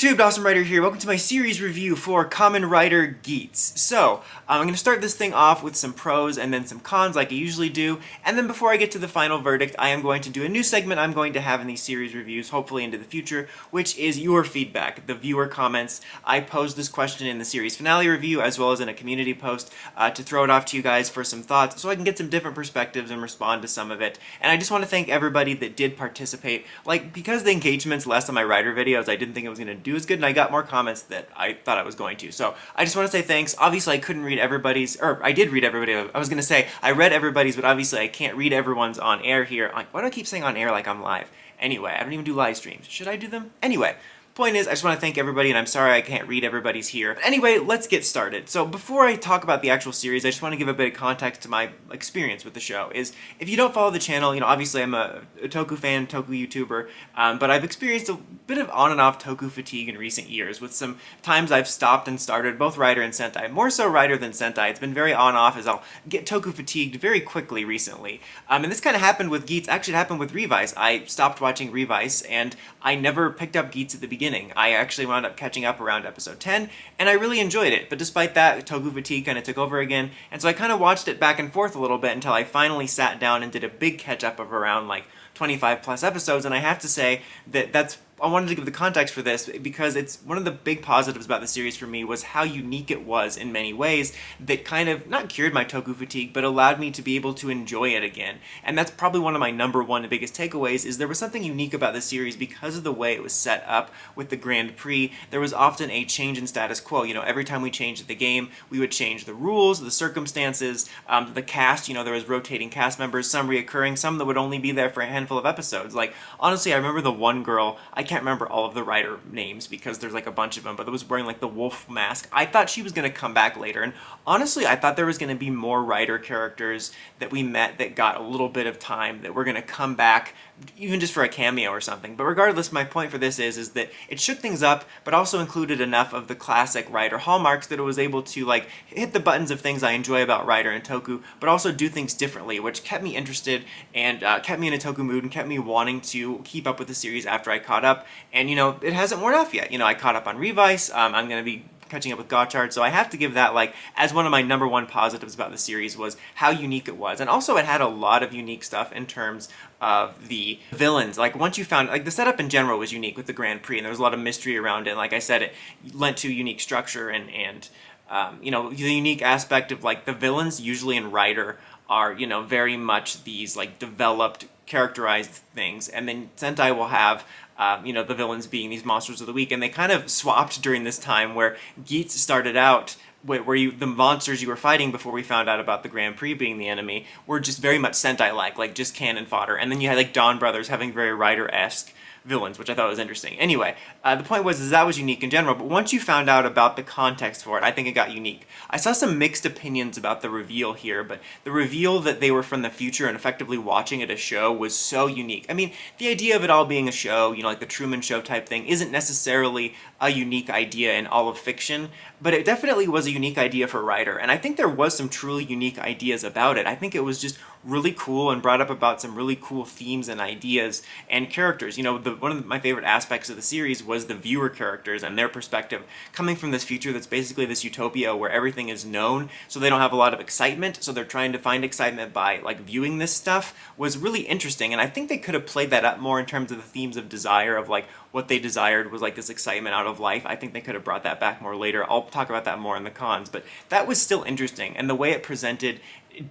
YouTube, Awesome Writer here. Welcome to my series review for Kamen Rider Geats. So, I'm going to start this thing off with some pros and then some cons like I usually do, and then before I get to the final verdict, I am going to do a new segment I'm going to have in these series reviews, hopefully into the future, which is your feedback, the viewer comments. I posed this question in the series finale review as well as in a community post to throw it off to you guys for some thoughts so I can get some different perspectives and respond to some of it. And I just want to thank everybody that did participate. Like, because the engagement's less on my Rider videos, I didn't think it was going to do as good, and I got more comments that I thought I was going to. So I just want to say thanks. Obviously, I couldn't read everybody's, or I did read everybody. I was going to say I read everybody's, but obviously I can't read everyone's on air here. Why do I keep saying on air like I'm live? Anyway, I don't even do live streams. Should I do them? Anyway. Point is, I just want to thank everybody, and I'm sorry I can't read everybody's here. But anyway, let's get started. So before I talk about the actual series, I just want to give a bit of context to my experience with the show. If you don't follow the channel, obviously I'm a Toku fan, Toku YouTuber, but I've experienced a bit of on and off Toku fatigue in recent years, with some times I've stopped and started both Rider and Sentai. More so Rider than Sentai. It's been very on-off as I'll get Toku fatigued very quickly recently. And this kind of happened with Geats. Actually, it happened with Revice. I stopped watching Revice, and I never picked up Geats at the beginning. I actually wound up catching up around episode 10, and I really enjoyed it, but despite that, Toku fatigue kind of took over again, and so I kind of watched it back and forth a little bit until I finally sat down and did a big catch-up of around, 25 plus episodes, and I have to say that I wanted to give the context for this because it's one of the big positives about the series for me was how unique it was in many ways that kind of not cured my Toku fatigue but allowed me to be able to enjoy it again. And that's probably one of my number one and biggest takeaways is there was something unique about the series because of the way it was set up with the Grand Prix. There was often a change in status quo. Every time we changed the game, we would change the rules, the circumstances, the cast. There was rotating cast members, some reoccurring, some that would only be there for a handful of episodes. Honestly, I remember the one girl, I can't remember all of the Rider names because there's a bunch of them, but that was wearing the wolf mask. I thought she was going to come back later, and honestly I thought there was going to be more Rider characters that we met that got a little bit of time that were going to come back even just for a cameo or something. But regardless, my point for this is that it shook things up but also included enough of the classic Rider hallmarks that it was able to hit the buttons of things I enjoy about Rider and Toku but also do things differently, which kept me interested and kept me in a Toku mood and kept me wanting to keep up with the series after I caught up. And it hasn't worn off yet. I caught up on Revice. I'm going to be catching up with Gotchard, so I have to give that as one of my number one positives about the series was how unique it was. And also it had a lot of unique stuff in terms of the villains. Once you found, the setup in general was unique with the Grand Prix, and there was a lot of mystery around it. And like I said, it lent to unique structure and the unique aspect of the villains usually in Rider are, very much these developed, characterized things, and then Sentai will have the villains being these monsters of the week, and they kind of swapped during this time where Geats started out where the monsters you were fighting before we found out about the Grand Prix being the enemy were just very much Sentai-like, just cannon fodder, and then you had Dawn Brothers having very Rider-esque villains, which I thought was interesting. Anyway, the point was that was unique in general, but once you found out about the context for it, I think it got unique. I saw some mixed opinions about the reveal here, but the reveal that they were from the future and effectively watching it a show was so unique. I mean, the idea of it all being a show, like the Truman Show type thing, isn't necessarily a unique idea in all of fiction, but it definitely was a unique idea for Rider, and I think there was some truly unique ideas about it. I think it was just really cool and brought up about some really cool themes and ideas and characters. One of my favorite aspects of the series was the viewer characters and their perspective coming from this future that's basically this utopia where everything is known, so they don't have a lot of excitement, so they're trying to find excitement by viewing this stuff was really interesting. And I think they could have played that up more in terms of the themes of desire of what they desired was this excitement out of life. I think they could have brought that back more later. I'll talk about that more in the cons, but that was still interesting, and the way it presented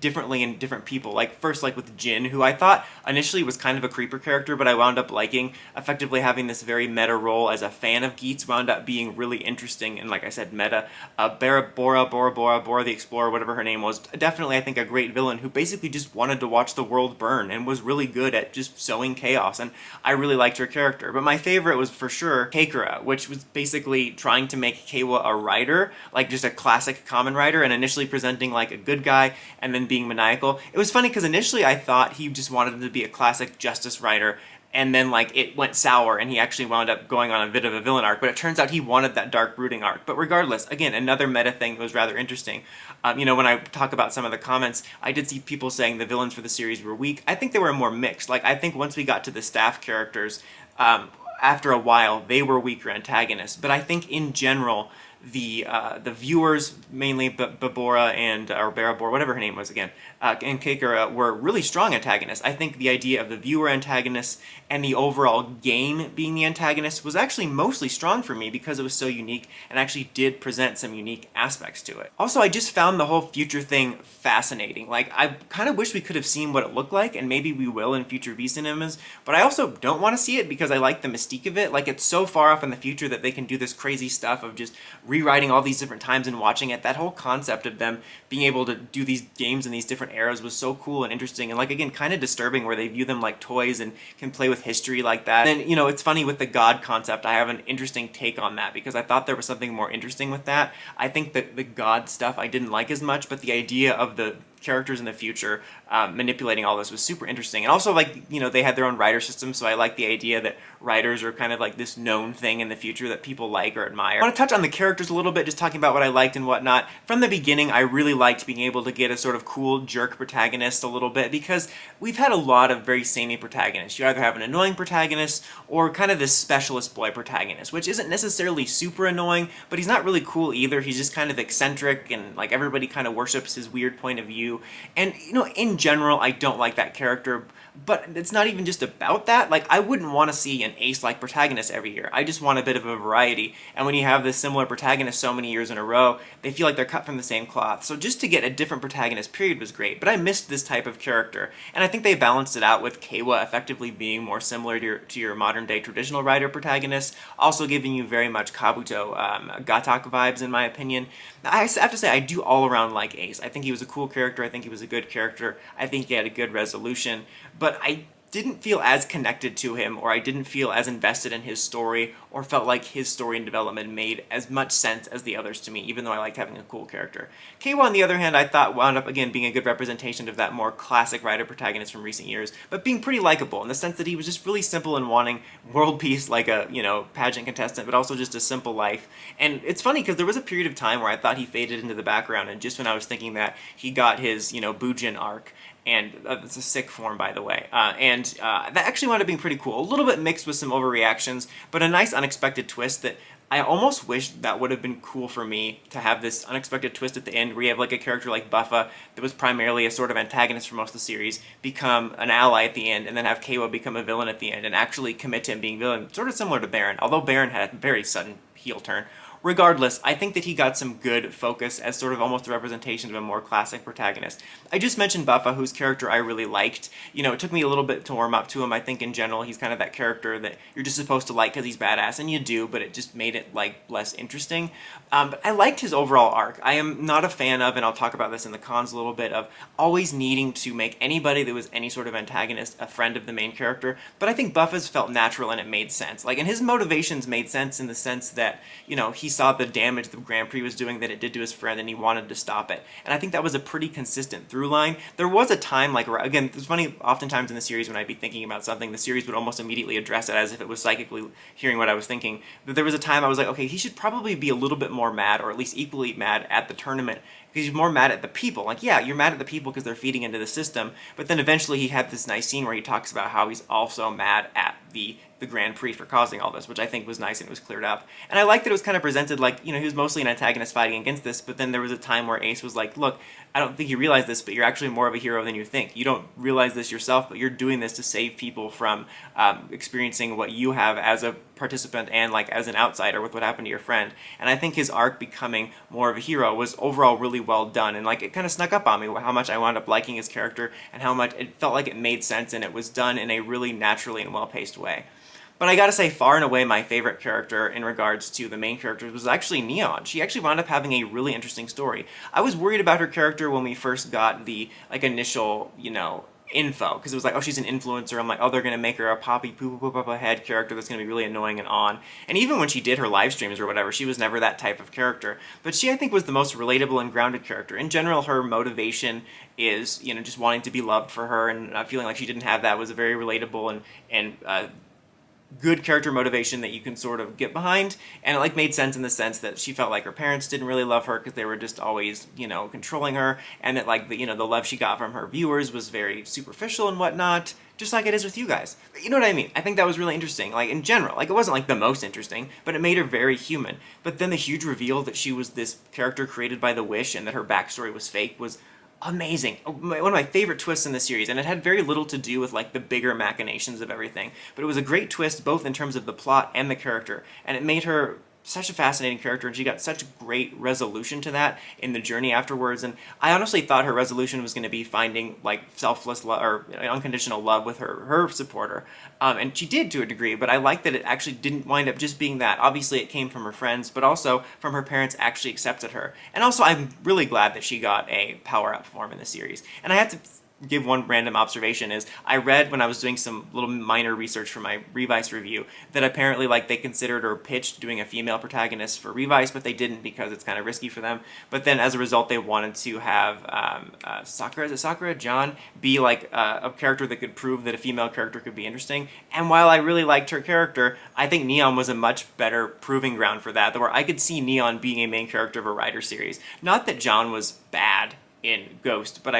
differently in different people. First with Jin, who I thought initially was kind of a creeper character, but I wound up liking, effectively having this very meta role as a fan of Geats, wound up being really interesting and, like I said, meta. Bora the Explorer, whatever her name was, definitely I think a great villain who basically just wanted to watch the world burn and was really good at just sowing chaos, and I really liked her character. But my favorite was for sure Keikura, which was basically trying to make Keiwa a Rider, just a classic Kamen Rider, and initially presenting a good guy and then being maniacal. It was funny because initially I thought he just wanted him to be a classic Justice Rider, and then it went sour and he actually wound up going on a bit of a villain arc, but it turns out he wanted that dark brooding arc. But regardless, again, another meta thing that was rather interesting. When I talk about some of the comments, I did see people saying the villains for the series were weak. I think they were more mixed. I think once we got to the staff characters, after a while, they were weaker antagonists. But I think in general, the viewers, mainly Babora and or Barabor, whatever her name was again, and Kakura were really strong antagonists. I think the idea of the viewer antagonists and the overall game being the antagonist was actually mostly strong for me because it was so unique and actually did present some unique aspects to it. Also, I just found the whole future thing fascinating. Like, I kind of wish we could have seen what it looked like, and maybe we will in future V cinemas, but I also don't want to see it because I like the mystique of it. Like, it's so far off in the future that they can do this crazy stuff of just rewriting all these different times and watching it. That whole concept of them being able to do these games in these different eras was so cool and interesting, and like, again, kind of disturbing where they view them like toys and can play with history like that. And you know, it's funny with the god concept, I have an interesting take on that because I thought there was something more interesting with that. I think that the god stuff I didn't like as much, but the idea of the characters in the future manipulating all this was super interesting. And also, like, you know, they had their own writer system, so I like the idea that writers are kind of like this known thing in the future that people like or admire. I want to touch on the characters a little bit, just talking about what I liked and whatnot. From the beginning, I really liked being able to get a sort of cool jerk protagonist a little bit, because we've had a lot of very samey protagonists. You either have an annoying protagonist or kind of this specialist boy protagonist, which isn't necessarily super annoying, but he's not really cool either. He's just kind of eccentric, and like everybody kind of worships his weird point of view. And, you know, in general, I don't like that character, but it's not even just about that. Like, I wouldn't want to see an ace-like protagonist every year. I just want a bit of a variety. And when you have this similar protagonist so many years in a row, they feel like they're cut from the same cloth. So just to get a different protagonist period was great, but I missed this type of character. And I think they balanced it out with Keiwa effectively being more similar to your modern-day traditional writer protagonist, also giving you very much Kabuto, Gatak vibes, in my opinion. I have to say, I do all around like Ace. I think he was a cool character, I think he was a good character, I think he had a good resolution, but I didn't feel as connected to him, or I didn't feel as invested in his story, or felt like his story and development made as much sense as the others to me, even though I liked having a cool character. Keiwa, on the other hand, I thought wound up, again, being a good representation of that more classic writer-protagonist from recent years, but being pretty likable in the sense that he was just really simple and wanting world peace like a, you know, pageant contestant, but also just a simple life. And it's funny, because there was a period of time where I thought he faded into the background, and just when I was thinking that, he got his, you know, Bujin arc, and it's a sick form, by the way. That actually wound up being pretty cool. A little bit mixed with some overreactions, but a nice unexpected twist that I almost wish that would have been cool for me, to have this unexpected twist at the end where you have like a character like Buffa that was primarily a sort of antagonist for most of the series become an ally at the end, and then have Keiwa become a villain at the end and actually commit to him being villain, sort of similar to Baron, although Baron had a very sudden heel turn. Regardless, I think that he got some good focus as sort of almost a representation of a more classic protagonist. I just mentioned Buffa, whose character I really liked. You know, it took me a little bit to warm up to him. I think in general he's kind of that character that you're just supposed to like because he's badass, and you do, but it just made it, like, less interesting. But I liked his overall arc. I am not a fan of, and I'll talk about this in the cons a little bit, of always needing to make anybody that was any sort of antagonist a friend of the main character, but I think Buffa's felt natural and it made sense. Like, and his motivations made sense in the sense that, you know, he saw the damage the Grand Prix was doing, that it did to his friend, and he wanted to stop it. And I think that was a pretty consistent through line. There was a time, like, again, it's funny, oftentimes in the series when I'd be thinking about something, the series would almost immediately address it as if it was psychically hearing what I was thinking. But there was a time I was like, okay, he should probably be a little bit more mad, or at least equally mad at the tournament, because he's more mad at the people. Like, yeah, you're mad at the people because they're feeding into the system, but then eventually he had this nice scene where he talks about how he's also mad at the Grand Prix for causing all this, which I think was nice and it was cleared up. And I liked that it was kind of presented like, you know, he was mostly an antagonist fighting against this, but then there was a time where Ace was like, look, I don't think you realize this, but you're actually more of a hero than you think. You don't realize this yourself, but you're doing this to save people from experiencing what you have as a participant and like as an outsider with what happened to your friend. And I think his arc becoming more of a hero was overall really well done, and like it kind of snuck up on me how much I wound up liking his character and how much it felt like it made sense, and it was done in a really naturally and well-paced way. But I gotta say, far and away my favorite character in regards to the main characters was actually Neon. She actually wound up having a really interesting story. I was worried about her character when we first got the like initial, you know, info, because it was like, oh, she's an influencer. I'm like, oh, they're gonna make her a poppy poo poo poo head character that's gonna be really annoying and on. And even when she did her live streams or whatever, she was never that type of character. But she, I think, was the most relatable and grounded character. In general, her motivation is, you know, just wanting to be loved for her, and feeling like she didn't have that was very relatable and good character motivation that you can sort of get behind, and it like made sense in the sense that she felt like her parents didn't really love her because they were just always, you know, controlling her, and that like the, you know, the love she got from her viewers was very superficial and whatnot, just like it is with you guys. But you know what I mean? I think that was really interesting, like in general. Like it wasn't like the most interesting, but it made her very human. But then the huge reveal that she was this character created by the Wish and that her backstory was fake was amazing. One of my favorite twists in the series, and it had very little to do with like the bigger machinations of everything, but it was a great twist both in terms of the plot and the character, and it made her such a fascinating character, and she got such great resolution to that in the journey afterwards. And I honestly thought her resolution was going to be finding like selfless love or unconditional love with her supporter, and she did to a degree. But I like that it actually didn't wind up just being that. Obviously, it came from her friends, but also from her parents actually accepted her. And also, I'm really glad that she got a power-up form in the series. And I have to give one random observation is I read when I was doing some little minor research for my Revice review that apparently like they considered or pitched doing a female protagonist for Revice, but they didn't because it's kind of risky for them. But then as a result, they wanted to have Sakura John be like a character that could prove that a female character could be interesting. And while I really liked her character, I think Neon was a much better proving ground for that, where I could see Neon being a main character of a Rider series. Not that John was bad in Ghost, but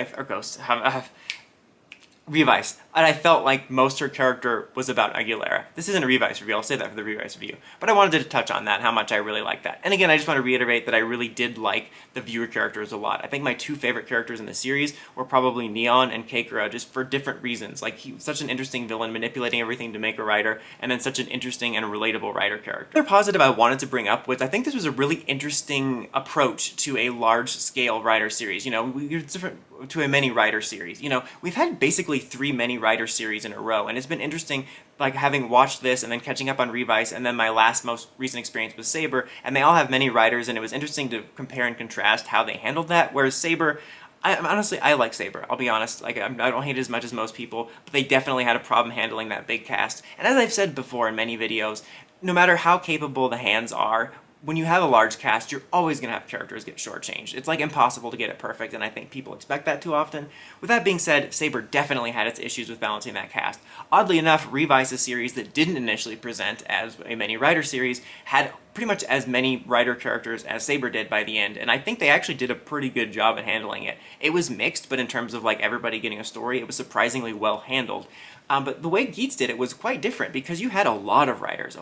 Revice, and I felt like most her character was about Aguilera. This isn't a Revice review, I'll say that for the Revice review, but I wanted to touch on that, how much I really like that. And again, I just want to reiterate that I really did like the viewer characters a lot. I think my two favorite characters in the series were probably Neon and Keikura, just for different reasons. Like, he was such an interesting villain, manipulating everything to make a Rider, and then such an interesting and relatable Rider character. Another positive I wanted to bring up was I think this was a really interesting approach to a large-scale Rider series. You know, it's different to a many Rider series. You know, we've had basically 3 many Rider series in a row, and it's been interesting, like, having watched this and then catching up on Revice, and then my last most recent experience with Saber, and they all have many Riders, and it was interesting to compare and contrast how they handled that, whereas Saber, honestly, I like Saber, I'll be honest. Like, I don't hate it as much as most people, but they definitely had a problem handling that big cast. And as I've said before in many videos, no matter how capable the hands are, when you have a large cast, you're always going to have characters get shortchanged. It's like impossible to get it perfect, and I think people expect that too often. With that being said, Saber definitely had its issues with balancing that cast. Oddly enough, Revice, a series that didn't initially present as a many Rider series, had pretty much as many Rider characters as Saber did by the end, and I think they actually did a pretty good job at handling it. It was mixed, but in terms of like everybody getting a story, it was surprisingly well handled. But the way Geats did it was quite different because you had a lot of Riders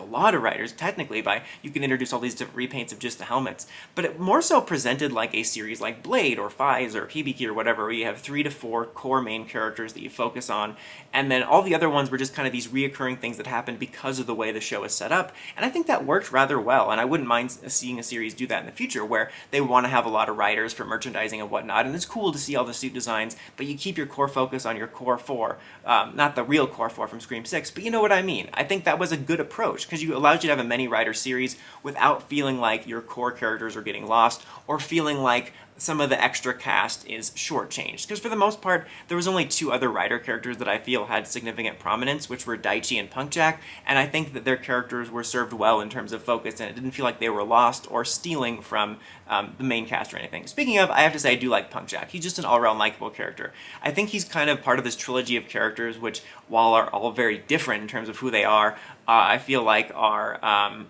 technically, you can introduce all these different repaints of just the helmets, but it more so presented like a series like Blade or Faiz or Hibiki or whatever, where you have 3 to 4 core main characters that you focus on, and then all the other ones were just kind of these reoccurring things that happened because of the way the show is set up, and I think that worked rather well, and I wouldn't mind seeing a series do that in the future where they want to have a lot of Riders for merchandising and whatnot, and it's cool to see all the suit designs, but you keep your core focus on your core 4, not the real core 4 from Scream 6, but you know what I mean. I think that was a good approach because you allowed you to have a many Rider series without feeling like your core characters are getting lost or feeling like some of the extra cast is shortchanged. Because for the most part, there was only 2 other Rider characters that I feel had significant prominence, which were Daichi and Punkjack, and I think that their characters were served well in terms of focus, and it didn't feel like they were lost or stealing from the main cast or anything. Speaking of, I have to say I do like Punkjack. He's just an all-around likable character. I think he's kind of part of this trilogy of characters, which, while are all very different in terms of who they are, I feel like are,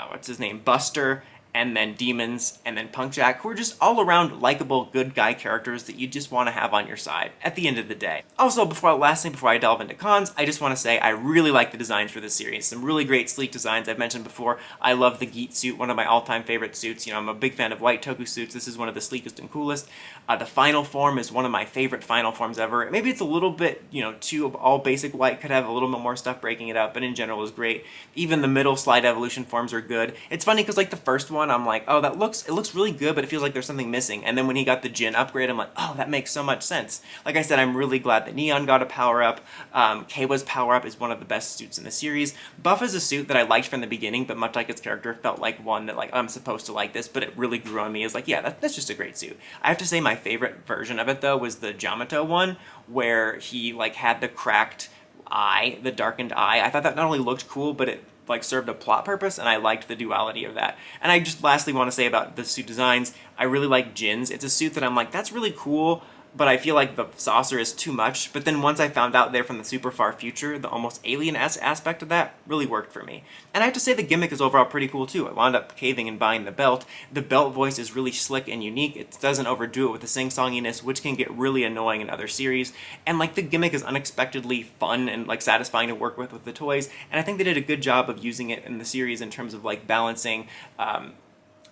what's his name, Buster, and then Demons, and then Punkjack, who are just all-around likable, good guy characters that you just want to have on your side at the end of the day. Also, before I delve into cons, I just want to say I really like the designs for this series. Some really great sleek designs. I've mentioned before, I love the Geats suit, one of my all-time favorite suits. You know, I'm a big fan of white toku suits. This is one of the sleekest and coolest. The final form is one of my favorite final forms ever. Maybe it's a little bit, you know, too all basic white, could have a little bit more stuff breaking it up, but in general is great. Even the middle slide evolution forms are good. It's funny because like the first one, I'm like, oh, it looks really good, but it feels like there's something missing. And then when he got the Jin upgrade, I'm like, oh, that makes so much sense. Like I said, I'm really glad that Neon got a power-up. Keiwa's power-up is one of the best suits in the series. Buff is a suit that I liked from the beginning, but much like its character, felt like one that, like, I'm supposed to like this, but it really grew on me as like, yeah, that's just a great suit. I have to say my favorite version of it, though, was the Yamato one, where he, like, had the cracked eye, the darkened eye. I thought that not only looked cool, but it like served a plot purpose, and I liked the duality of that. And I just lastly want to say about the suit designs, I really like Jin's. It's a suit that I'm like, that's really cool, but I feel like the saucer is too much. But then once I found out they're from the super far future, the almost alien-esque aspect of that really worked for me. And I have to say the gimmick is overall pretty cool too. I wound up caving and buying the belt. The belt voice is really slick and unique. It doesn't overdo it with the sing-songiness, which can get really annoying in other series. And like the gimmick is unexpectedly fun and like satisfying to work with the toys. And I think they did a good job of using it in the series in terms of like balancing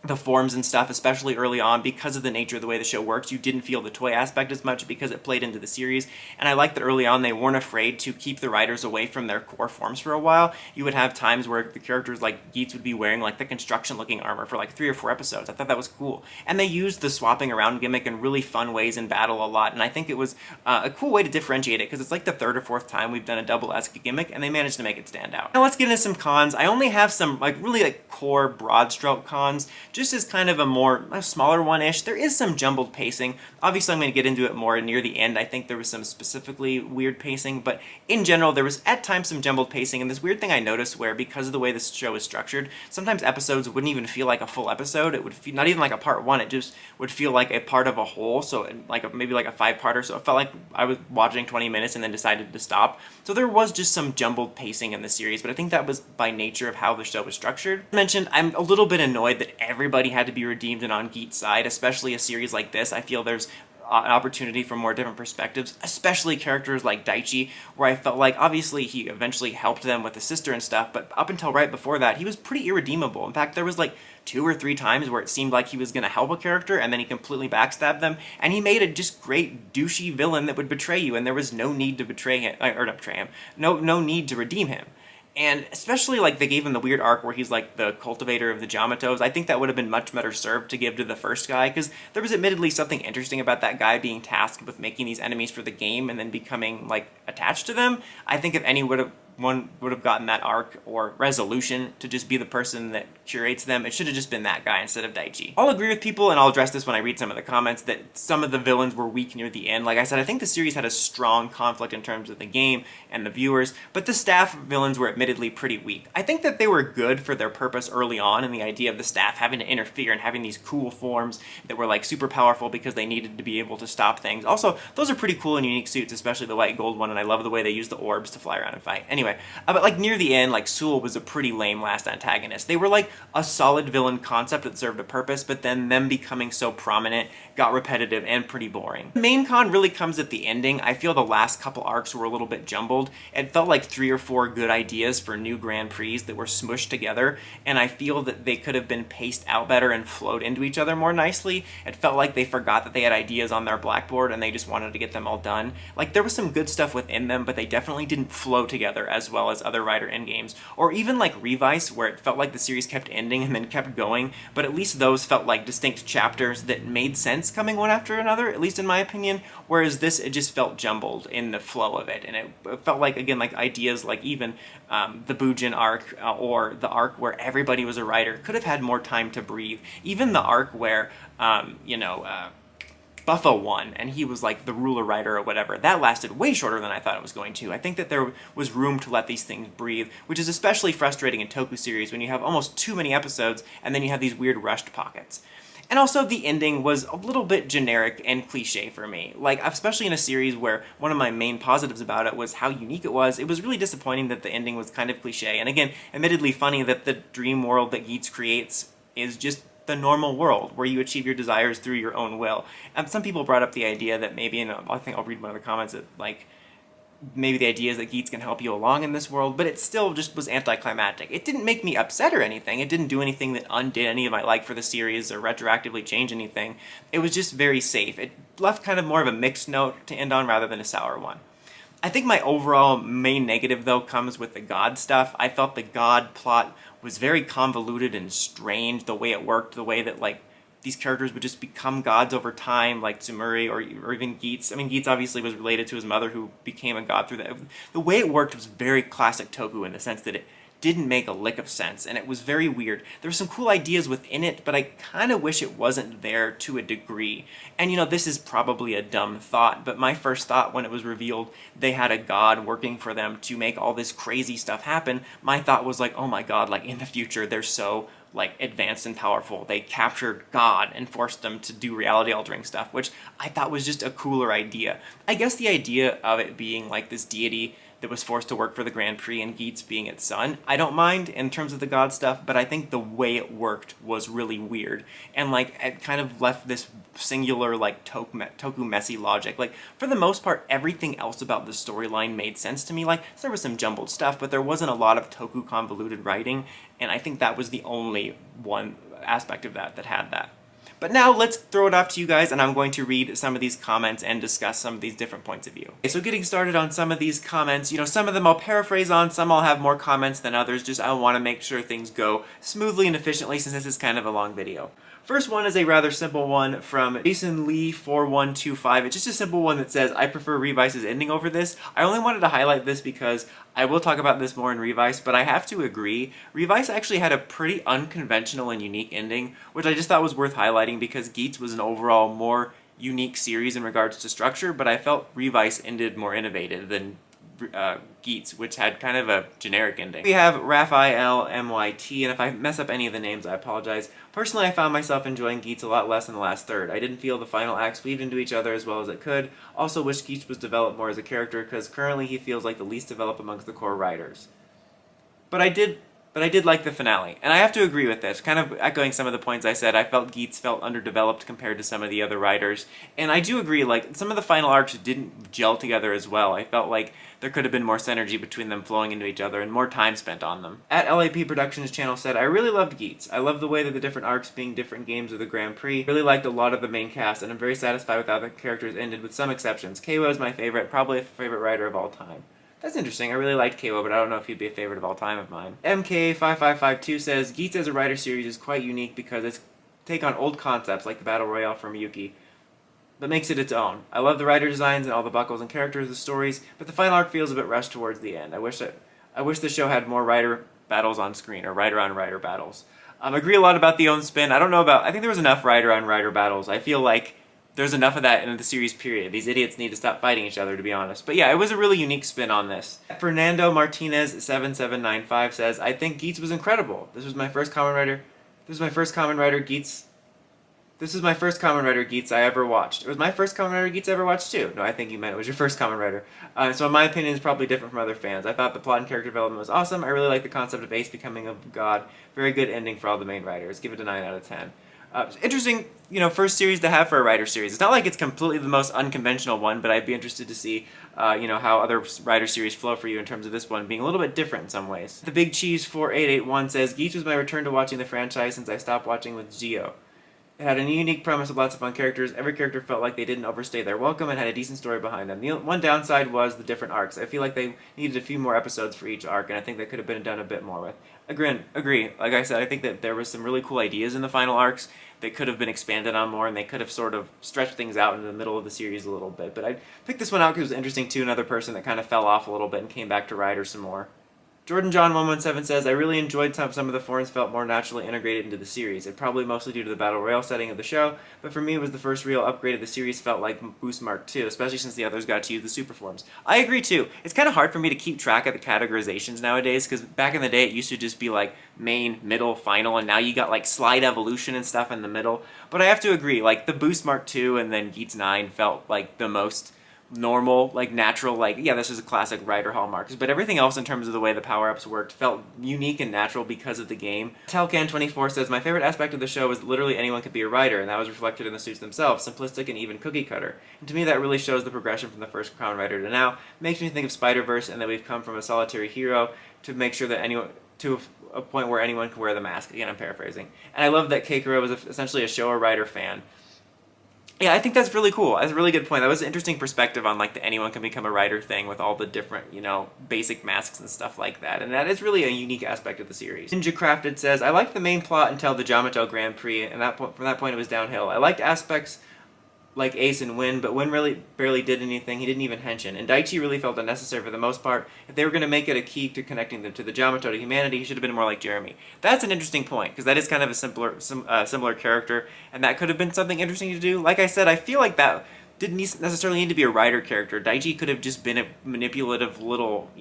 the forms and stuff, especially early on, because of the nature of the way the show works. You didn't feel the toy aspect as much because it played into the series, and I like that early on they weren't afraid to keep the writers away from their core forms for a while. You would have times where the characters like Geats would be wearing like the construction-looking armor for like 3 or 4 episodes. I thought that was cool, and they used the swapping around gimmick in really fun ways in battle a lot, and I think it was a cool way to differentiate it, because it's like the 3rd or 4th time we've done a double-esque gimmick, and they managed to make it stand out. Now let's get into some cons. I only have some like really like core broad stroke cons, just as kind of a smaller one-ish. There is some jumbled pacing. Obviously, I'm going to get into it more near the end. I think there was some specifically weird pacing, but in general, there was at times some jumbled pacing, and this weird thing I noticed where, because of the way this show is structured, sometimes episodes wouldn't even feel like a full episode. It would feel, not even like a part 1, it just would feel like a part of a whole, so like maybe like a 5-parter, so it felt like I was watching 20 minutes and then decided to stop. So there was just some jumbled pacing in the series, but I think that was by nature of how the show was structured. As mentioned, I'm a little bit annoyed that everybody had to be redeemed and on Geats' side, especially a series like this. I feel there's an opportunity for more different perspectives, especially characters like Daichi, where I felt like obviously he eventually helped them with the sister and stuff, but up until right before that, he was pretty irredeemable. In fact, there was like 2 or 3 times where it seemed like he was going to help a character and then he completely backstabbed them, and he made a just great douchey villain that would betray you, and there was no need to betray him, or not betray him, no need to redeem him. And especially, like, they gave him the weird arc where he's, like, the cultivator of the Jamatos. I think that would have been much better served to give to the first guy, because there was admittedly something interesting about that guy being tasked with making these enemies for the game and then becoming, like, attached to them. I think if one would have gotten that arc or resolution to just be the person that curates them, it should have just been that guy instead of Daichi. I'll agree with people, and I'll address this when I read some of the comments, that some of the villains were weak near the end. Like I said, I think the series had a strong conflict in terms of the game and the viewers, but the staff villains were admittedly pretty weak. I think that they were good for their purpose early on, and the idea of the staff having to interfere and having these cool forms that were like super powerful because they needed to be able to stop things. Also, those are pretty cool and unique suits, especially the white gold one, and I love the way they use the orbs to fly around and fight. Anyway, but like near the end, like Sewell was a pretty lame last antagonist. They were like a solid villain concept that served a purpose, but then them becoming so prominent got repetitive and pretty boring. The main con really comes at the ending. I feel the last couple arcs were a little bit jumbled. It felt like 3 or 4 good ideas for new Grand Prix that were smushed together, and I feel that they could have been paced out better and flowed into each other more nicely. It felt like they forgot that they had ideas on their blackboard and they just wanted to get them all done. Like, there was some good stuff within them, but they definitely didn't flow together as well as other writer endgames, or even like Revice, where it felt like the series kept ending and then kept going, but at least those felt like distinct chapters that made sense coming one after another, at least in my opinion, whereas this, it just felt jumbled in the flow of it, and it felt like, again, like ideas like even the Bujin arc or the arc where everybody was a writer could have had more time to breathe. Even the arc where, Buffa won, and he was like the ruler writer or whatever. That lasted way shorter than I thought it was going to. I think that there was room to let these things breathe, which is especially frustrating in Toku series when you have almost too many episodes and then you have these weird rushed pockets. And also, the ending was a little bit generic and cliche for me. Like, especially in a series where one of my main positives about it was how unique it was really disappointing that the ending was kind of cliche. And again, admittedly funny that the dream world that Geats creates is just the normal world where you achieve your desires through your own will. And some people brought up the idea that maybe, and I think I'll read one of the comments, that like maybe the idea is that Geats can help you along in this world, but it still just was anticlimactic. It didn't make me upset or anything. It didn't do anything that undid any of my like for the series or retroactively change anything. It was just very safe. It left kind of more of a mixed note to end on rather than a sour one. I think my overall main negative, though, comes with the God stuff. I felt the God plot was very convoluted and strange, the way it worked, the way that, like, these characters would just become gods over time, like Tsumuri or even Geats. I mean, Geats obviously was related to his mother, who became a god through that. The way it worked was very classic Toku in the sense that it didn't make a lick of sense, and it was very weird. There were some cool ideas within it, but I kind of wish it wasn't there to a degree. And, you know, this is probably a dumb thought, but my first thought when it was revealed they had a god working for them to make all this crazy stuff happen, my thought was like, oh my god, like, in the future they're so like advanced and powerful. They captured God and forced them to do reality altering stuff, which I thought was just a cooler idea. I guess the idea of it being like this deity that was forced to work for the Grand Prix and Geats being its son, I don't mind in terms of the god stuff, but I think the way it worked was really weird. And like it kind of left this singular like toku messy logic. Like for the most part, everything else about the storyline made sense to me. Like there was some jumbled stuff, but there wasn't a lot of toku convoluted writing, and I think that was the only one aspect of that that had that. But now let's throw it off to you guys, and I'm going to read some of these comments and discuss some of these different points of view. Okay, so getting started on some of these comments, some of them I'll paraphrase on, some I'll have more comments than others, just I want to make sure things go smoothly and efficiently since this is kind of a long video. First one is a rather simple one from Jason Lee 4125. It's just a simple one that says, I prefer Revice's ending over this. I only wanted to highlight this because I will talk about this more in Revice, but I have to agree, Revice actually had a pretty unconventional and unique ending, which I just thought was worth highlighting because Geats was an overall more unique series in regards to structure, but I felt Revice ended more innovative than Geats, which had kind of a generic ending. We have Raphael MYT, and if I mess up any of the names, I apologize. Personally, I found myself enjoying Geats a lot less in the last third. I didn't feel the final acts weaved into each other as well as it could. Also wish Geats was developed more as a character, because currently he feels like the least developed amongst the core writers. But I did like the finale, and I have to agree with this. Kind of echoing some of the points I said, I felt Geats felt underdeveloped compared to some of the other writers, and I do agree, like, some of the final arcs didn't gel together as well. I felt like there could have been more synergy between them flowing into each other and more time spent on them. At LAP Productions channel said, I really loved Geats. I love the way that the different arcs being different games of the Grand Prix. Really liked a lot of the main cast, and I'm very satisfied with how the characters ended with some exceptions. Keiwa is my favorite, probably a favorite writer of all time. That's interesting. I really liked Keiwa, but I don't know if he'd be a favorite of all time of mine. MK5552 says, Geats as a writer series is quite unique because it's take on old concepts like the Battle Royale from Yuki, but makes it its own. I love the writer designs and all the buckles and characters of the stories, but the final arc feels a bit rushed towards the end. I wish the show had more writer battles on screen, or writer-on-writer battles. I agree a lot about the own spin. I think there was enough writer-on-writer battles. I feel like there's enough of that in the series period. These idiots need to stop fighting each other, to be honest. But yeah, it was a really unique spin on this. Fernando Martinez 7795 says, I think Geats was incredible. This was my first Kamen Rider Geats I ever watched. It was my first Kamen Rider Geats I ever watched too. No, I think you meant it was your first Kamen Rider. So in my opinion, it's probably different from other fans. I thought the plot and character development was awesome. I really like the concept of Ace becoming a god. Very good ending for all the main writers. Give it a 9 out of 10. Interesting, first series to have for a writer series. It's not like it's completely the most unconventional one, but I'd be interested to see, how other writer series flow for you in terms of this one being a little bit different in some ways. The Big Cheese 4881 says, Geats was my return to watching the franchise since I stopped watching with Geo. It had a unique premise with lots of fun characters. Every character felt like they didn't overstay their welcome and had a decent story behind them. The one downside was the different arcs. I feel like they needed a few more episodes for each arc, and I think that could have been done a bit more with. Agree. Like I said, I think that there was some really cool ideas in the final arcs that could have been expanded on more, and they could have sort of stretched things out in the middle of the series a little bit. But I picked this one out because it was interesting too. Another person that kind of fell off a little bit and came back to Rider some more. Jordan John 117 says, I really enjoyed some of the forms felt more naturally integrated into the series. It probably mostly due to the Battle Royale setting of the show, but for me it was the first real upgrade of the series felt like Boost Mark II, especially since the others got to use the super forms. I agree too. It's kind of hard for me to keep track of the categorizations nowadays, because back in the day it used to just be like main, middle, final, and now you got like slide evolution and stuff in the middle. But I have to agree, like the Boost Mark II and then Geats 9 felt like the most normal, like natural, like, yeah, this is a classic Rider hallmarks, but everything else in terms of the way the power-ups worked felt unique and natural because of the game. Talcan24 says, my favorite aspect of the show was literally anyone could be a Rider, and that was reflected in the suits themselves, simplistic and even cookie cutter. And to me that really shows the progression from the first Kamen Rider to now. It makes me think of Spider-Verse and that we've come from a solitary hero to make sure that to a point where anyone can wear the mask. Again, I'm paraphrasing. And I love that Keikura was essentially a Showa Rider fan. Yeah, I think that's really cool. That's a really good point. That was an interesting perspective on like the anyone can become a writer thing with all the different, basic masks and stuff like that. And that is really a unique aspect of the series. Ninja Crafted says, I liked the main plot until the Yamato Grand Prix, and from that point it was downhill. I liked aspects like Ace and Win, but Win really barely did anything. He didn't even henshin. And Daichi really felt unnecessary for the most part. If they were going to make it a key to connecting them to the Yamato, to humanity, he should have been more like Jeremy. That's an interesting point, because that is kind of a similar character, and that could have been something interesting to do. Like I said, I feel like that didn't necessarily need to be a Rider character. Daichi could have just been a manipulative little,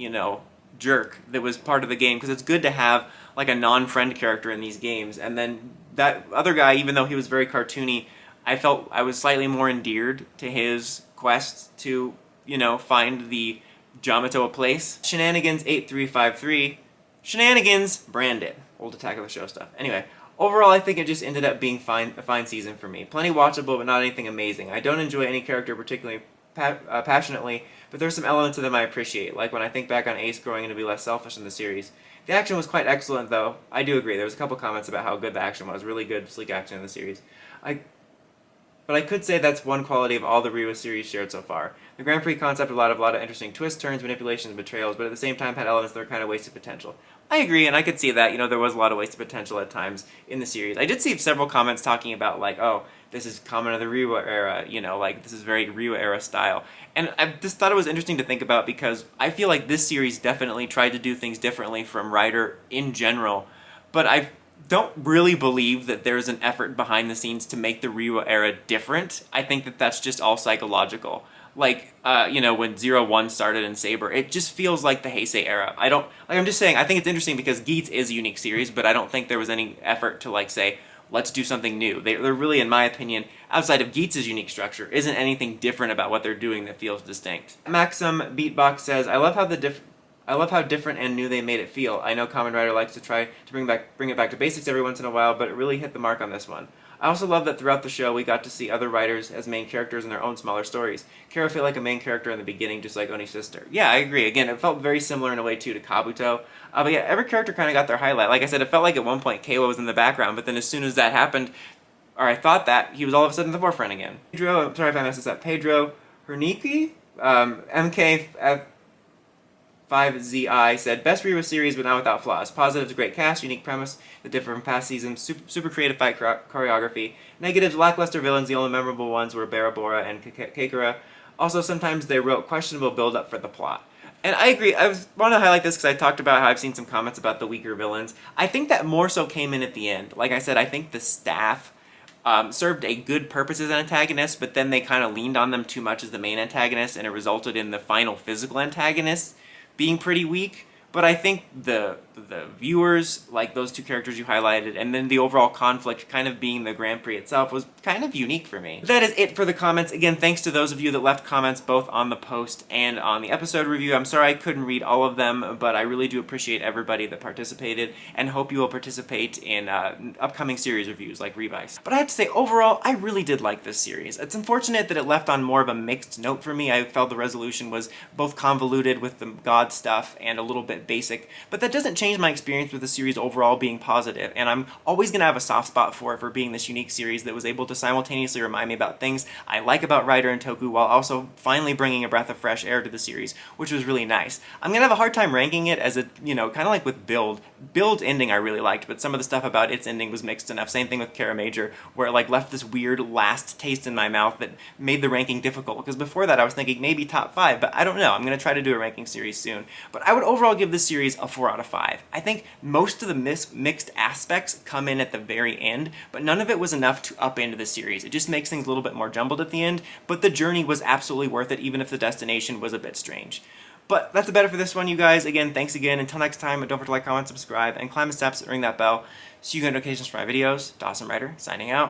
jerk that was part of the game, because it's good to have like a non-friend character in these games. And then that other guy, even though he was very cartoony, I felt I was slightly more endeared to his quest to, find the Yamato a place. Shenanigans 8353. Shenanigans, Brandon. Old Attack of the Show stuff. Anyway, overall I think it just ended up being a fine season for me. Plenty watchable, but not anything amazing. I don't enjoy any character particularly passionately, but there's some elements of them I appreciate, like when I think back on Ace growing to be less selfish in the series. The action was quite excellent, though. I do agree. There was a couple comments about how good the action was. Really good, sleek action in the series. But I could say that's one quality of all the Reiwa series shared so far. The Grand Prix concept had a lot of interesting twists, turns, manipulations, and betrayals, but at the same time had elements that were kind of wasted potential. I agree, and I could see that. There was a lot of wasted potential at times in the series. I did see several comments talking about, like, oh, this is Kamen of the Reiwa era, like, this is very Reiwa era style. And I just thought it was interesting to think about, because I feel like this series definitely tried to do things differently from Rider in general, but I don't really believe that there's an effort behind the scenes to make the Reiwa era different. I think that that's just all psychological. Like, when 01 started in Saber, it just feels like the Heisei era. I'm just saying, I think it's interesting because Geats is a unique series, but I don't think there was any effort to, like, say, let's do something new. They're really, in my opinion, outside of Geats' unique structure, isn't anything different about what they're doing that feels distinct. Maxim Beatbox says, I love how different and new they made it feel. I know Kamen Rider likes to try to bring it back to basics every once in a while, but it really hit the mark on this one. I also love that throughout the show we got to see other writers as main characters in their own smaller stories. Kara felt like a main character in the beginning, just like Oni's sister. Yeah, I agree. Again, it felt very similar in a way, too, to Kabuto. But yeah, every character kind of got their highlight. Like I said, it felt like at one point Keiwa was in the background, but then as soon as that happened, or I thought that, he was all of a sudden in the forefront again. Pedro, I'm sorry if I messed this up, Pedro Herniki? MK... 5ZI said, best Reiwa series but not without flaws. Positives, great cast, unique premise that differ from past seasons, super creative fight choreography. Negatives, lackluster villains, the only memorable ones were Barabora and Keikara. Also, sometimes they wrote questionable build-up for the plot. And I agree, I want to highlight this because I talked about how I've seen some comments about the weaker villains. I think that more so came in at the end. Like I said, I think the staff served a good purpose as an antagonist, but then they kind of leaned on them too much as the main antagonist, and it resulted in the final physical antagonist being pretty weak. But I think the viewers, like those two characters you highlighted, and then the overall conflict kind of being the Grand Prix itself was kind of unique for me. That is it for the comments. Again, thanks to those of you that left comments both on the post and on the episode review. I'm sorry I couldn't read all of them, but I really do appreciate everybody that participated and hope you will participate in upcoming series reviews like Revice. But I have to say, overall, I really did like this series. It's unfortunate that it left on more of a mixed note for me. I felt the resolution was both convoluted with the god stuff and a little bit basic, but that doesn't change my experience with the series overall being positive, and I'm always going to have a soft spot for it for being this unique series that was able to simultaneously remind me about things I like about Rider and Toku while also finally bringing a breath of fresh air to the series, which was really nice. I'm going to have a hard time ranking it as a, kind of like with Build. Build's ending I really liked, but some of the stuff about its ending was mixed enough. Same thing with Kara Major, where it like left this weird last taste in my mouth that made the ranking difficult, because before that I was thinking maybe top 5, but I don't know. I'm going to try to do a ranking series soon. But I would overall give this series a 4 out of 5. I think most of the mixed aspects come in at the very end, but none of it was enough to upend the series. It just makes things a little bit more jumbled at the end, but the journey was absolutely worth it, even if the destination was a bit strange. But that's about it for this one, you guys. Again, thanks again. Until next time, don't forget to like, comment, subscribe, and climb the steps and ring that bell so you get notifications for my videos. Dawson Ryder, signing out.